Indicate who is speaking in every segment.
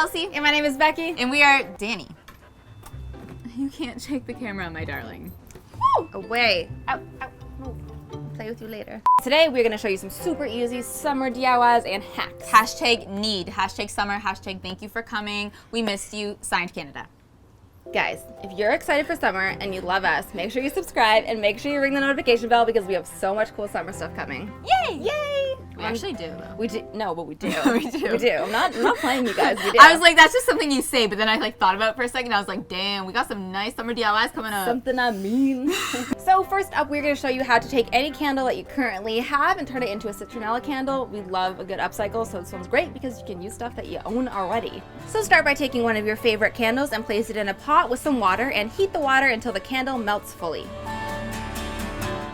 Speaker 1: Kelsey.
Speaker 2: And my name is Becky.
Speaker 1: And we are Danny. You can't shake the camera, my darling.
Speaker 2: Woo! Away. Out, out, move. Play with you later. Today we're gonna show you some super easy summer DIYs and hacks.
Speaker 1: Hashtag need, hashtag summer, hashtag thank you for coming. We missed you, signed Canada.
Speaker 2: Guys, if you're excited for summer and you love us, make sure you subscribe and make sure you ring the notification bell because we have so much cool summer stuff coming.
Speaker 1: Yay!
Speaker 2: Yay!
Speaker 1: We actually do, though.
Speaker 2: We do. No, but we do.
Speaker 1: We do.
Speaker 2: We do. I'm not playing you guys. We do.
Speaker 1: I was like, that's just something you say, but then I thought about it for a second. I was like, damn, we got some nice summer DIYs coming up.
Speaker 2: Something I mean. So first up, we're going to show you how to take any candle that you currently have and turn it into a citronella candle. We love a good upcycle, so this one's great because you can use stuff that you own already. So start by taking one of your favorite candles and place it in a pot with some water and heat the water until the candle melts fully.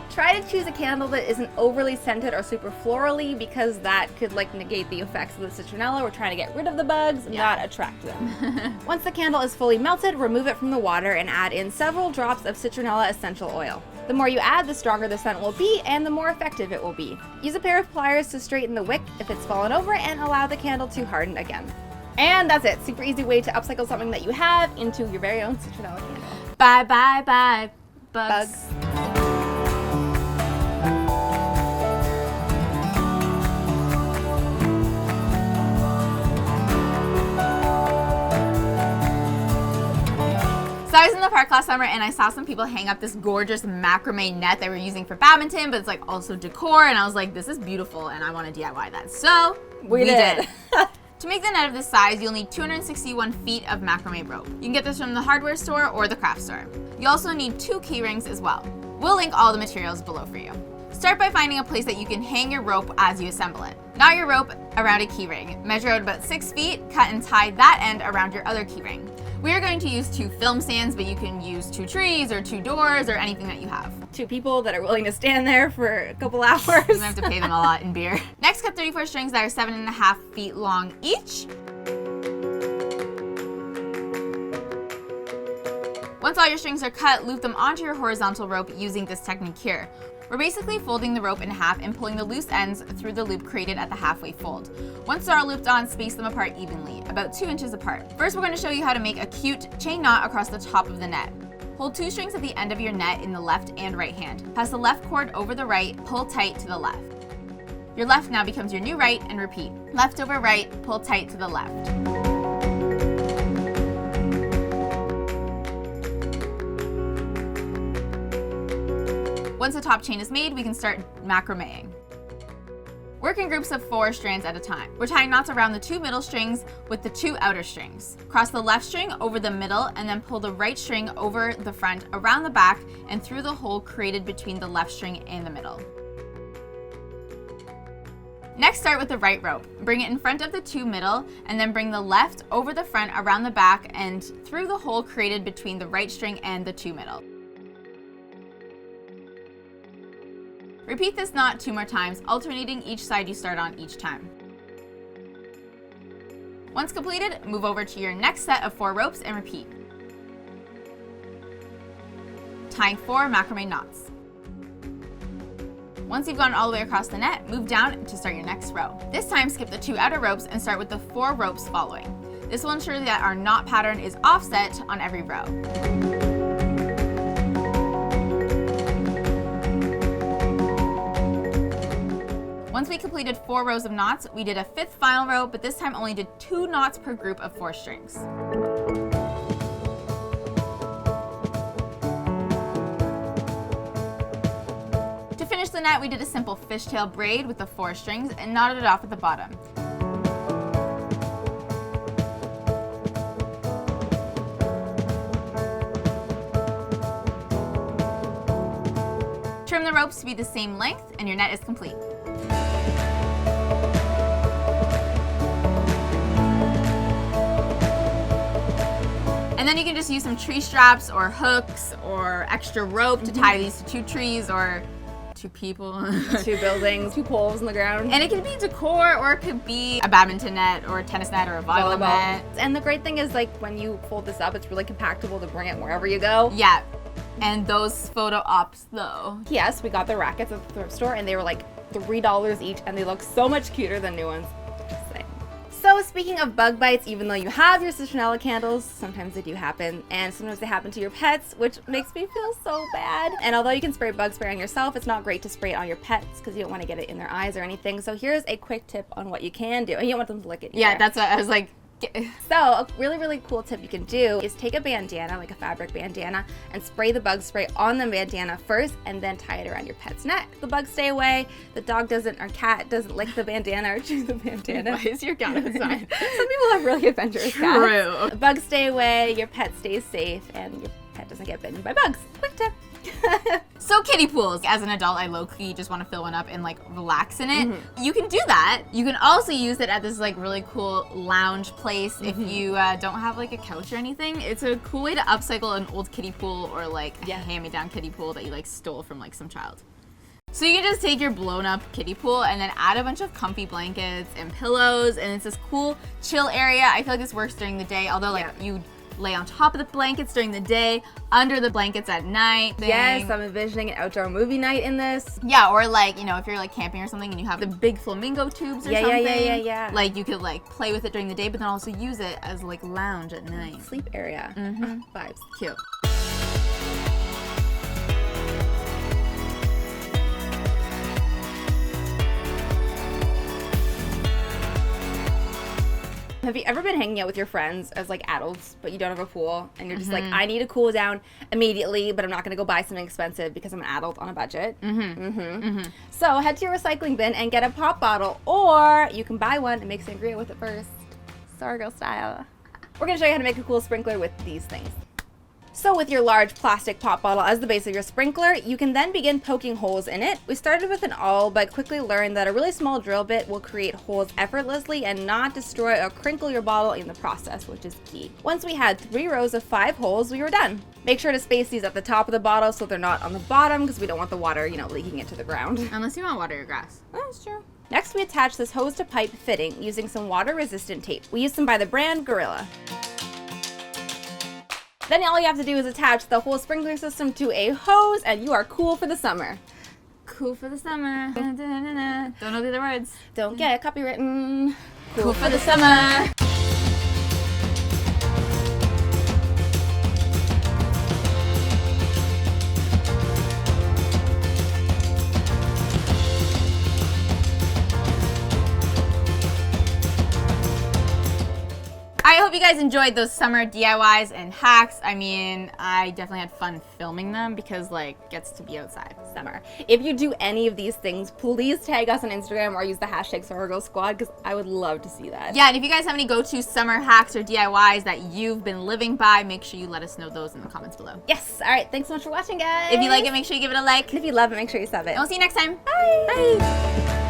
Speaker 2: Try to choose a candle that isn't overly scented or super florally because that could negate the effects of the citronella. We're trying to get rid of the bugs, not attract them. Once the candle is fully melted, remove it from the water and add in several drops of citronella essential oil. The more you add, the stronger the scent will be and the more effective it will be. Use a pair of pliers to straighten the wick if it's fallen over and allow the candle to harden again. And that's it. Super easy way to upcycle something that you have into your very own citronella candle.
Speaker 1: Bye, bye, bye, bugs. So I was in the park last summer and I saw some people hang up this gorgeous macrame net they were using for badminton, but it's also decor, and I was like, this is beautiful and I want to DIY that. So we did. To make the net of this size, you'll need 261 feet of macrame rope. You can get this from the hardware store or the craft store. You also need 2 key rings as well. We'll link all the materials below for you. Start by finding a place that you can hang your rope as you assemble it. Knot your rope around a key ring. Measure out about 6 feet, cut and tie that end around your other key ring. We are going to use 2 film stands, but you can use 2 trees or 2 doors or anything that you have.
Speaker 2: 2 people that are willing to stand there for a couple hours.
Speaker 1: You're gonna have to pay them a lot in beer. Next, cut 34 strings that are 7.5 feet long each. Once all your strings are cut, loop them onto your horizontal rope using this technique here. We're basically folding the rope in half and pulling the loose ends through the loop created at the halfway fold. Once they're all looped on, space them apart evenly, about 2 inches apart. First, we're going to show you how to make a cute chain knot across the top of the net. Hold 2 strings at the end of your net in the left and right hand. Pass the left cord over the right, pull tight to the left. Your left now becomes your new right, and repeat. Left over right, pull tight to the left. Once the top chain is made, we can start macrameing. Work in groups of 4 strands at a time. We're tying knots around the 2 middle strings with the 2 outer strings. Cross the left string over the middle and then pull the right string over the front, around the back, and through the hole created between the left string and the middle. Next, start with the right rope. Bring it in front of the 2 middle and then bring the left over the front, around the back, and through the hole created between the right string and the 2 middle. Repeat this knot 2 more times, alternating each side you start on each time. Once completed, move over to your next set of 4 ropes and repeat. Tying 4 macrame knots. Once you've gone all the way across the net, move down to start your next row. This time, skip the 2 outer ropes and start with the 4 ropes following. This will ensure that our knot pattern is offset on every row. Once we completed 4 rows of knots, we did a 5th final row, but this time only did 2 knots per group of 4 strings. To finish the net, we did a simple fishtail braid with the 4 strings and knotted it off at the bottom. Trim the ropes to be the same length and your net is complete. And then you can just use some tree straps or hooks or extra rope to tie these to 2 trees or 2 people.
Speaker 2: 2 buildings, 2 poles in the ground.
Speaker 1: And it could be decor, or it could be a badminton net or a tennis net or a volleyball net.
Speaker 2: And the great thing is, when you fold this up, it's really compactable to bring it wherever you go.
Speaker 1: Yeah. And those photo ops, though.
Speaker 2: Yes, we got the rackets at the thrift store, and they were $3 each, and they look so much cuter than new ones. Just saying. So So speaking of bug bites, even though you have your citronella candles, sometimes they do happen, and sometimes they happen to your pets, which makes me feel so bad. And although you can spray bug spray on yourself, it's not great to spray it on your pets because you don't want to get it in their eyes or anything. So here's a quick tip on what you can do. And you don't want them to lick it either.
Speaker 1: Yeah, that's what I was like.
Speaker 2: So a really, really cool tip you can do is take a bandana, like a fabric bandana, and spray the bug spray on the bandana first and then tie it around your pet's neck. The bugs stay away, the dog doesn't, or cat doesn't lick the bandana or chew the bandana.
Speaker 1: Why is your cat outside?
Speaker 2: Some people have really adventurous cats.
Speaker 1: True.
Speaker 2: The bugs stay away, your pet stays safe, and your pet doesn't get bitten by bugs. Quick tip.
Speaker 1: So kiddie pools. As an adult, I low-key just want to fill one up and like relax in it. You can do that. You can also use it at this like really cool lounge place if you don't have like a couch or anything. It's a cool way to upcycle an old kiddie pool or like a hand-me-down kiddie pool that you like stole from like some child. So you can just take your blown up kiddie pool and then add a bunch of comfy blankets and pillows, and it's this cool chill area. I feel like this works during the day, although like you lay on top of the blankets during the day, under the blankets at night.
Speaker 2: Yes, I'm envisioning an outdoor movie night in this.
Speaker 1: Yeah, or like, you know, if you're like camping or something and you have the big flamingo tubes or something.
Speaker 2: Yeah.
Speaker 1: Like you could like play with it during the day, but then also use it as like lounge at night.
Speaker 2: Sleep area. Vibes.
Speaker 1: Cute.
Speaker 2: Have you ever been hanging out with your friends as like adults, but you don't have a pool, and you're just like, I need to cool down immediately, but I'm not gonna go buy something expensive because I'm an adult on a budget? So head to your recycling bin and get a pop bottle, or you can buy one and make sangria with it first, Sorry Girl style. We're gonna show you how to make a cool sprinkler with these things. So with your large plastic pop bottle as the base of your sprinkler, you can then begin poking holes in it. We started with an awl, but quickly learned that a really small drill bit will create holes effortlessly and not destroy or crinkle your bottle in the process, which is key. Once we had 3 rows of 5 holes, we were done. Make sure to space these at the top of the bottle so they're not on the bottom, because we don't want the water, you know, leaking into the ground.
Speaker 1: Unless you want to water your grass.
Speaker 2: That's true. Next, we attach this hose to pipe fitting using some water-resistant tape. We use them by the brand Gorilla. Then all you have to do is attach the whole sprinkler system to a hose, and you are cool for the summer.
Speaker 1: Cool for the summer. Don't know the other words.
Speaker 2: Don't get copywritten.
Speaker 1: Cool for the summer. I hope you guys enjoyed those summer DIYs and hacks. I mean, I definitely had fun filming them because like gets to be outside.
Speaker 2: Summer. If you do any of these things, please tag us on Instagram or use the hashtag #SorryGirlsSquad because I would love to see that.
Speaker 1: Yeah, and if you guys have any go-to summer hacks or DIYs that you've been living by, make sure you let us know those in the comments below.
Speaker 2: Yes. All right. Thanks so much for watching, guys.
Speaker 1: If you like it, make sure you give it a like.
Speaker 2: And if you love it, make sure you sub it.
Speaker 1: And we'll see you next time.
Speaker 2: Bye.
Speaker 1: Bye.